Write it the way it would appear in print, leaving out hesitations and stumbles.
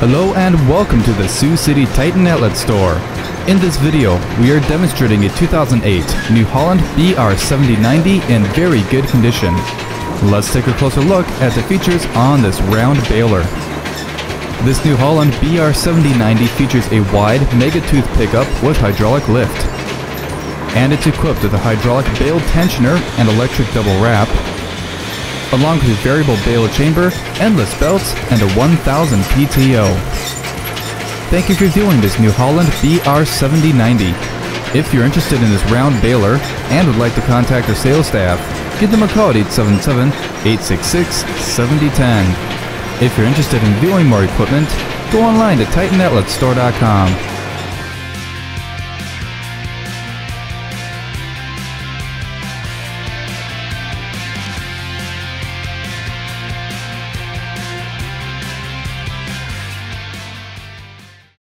Hello and welcome to the Sioux City Titan Outlet Store. In this video, we are demonstrating a 2008 New Holland BR7090 in very good condition. Let's take a closer look at the features on this round baler. This New Holland BR7090 features a wide MEGATOOTH pickup with hydraulic lift. And it's equipped with a hydraulic bale tensioner and electric double wrap, along with a variable bale chamber, endless belts, and a 1000 PTO. Thank you for viewing this New Holland BR7090. If you're interested in this round baler and would like to contact our sales staff, give them a call at 877-866-7010. If you're interested in viewing more equipment, go online to TitanOutletStore.com.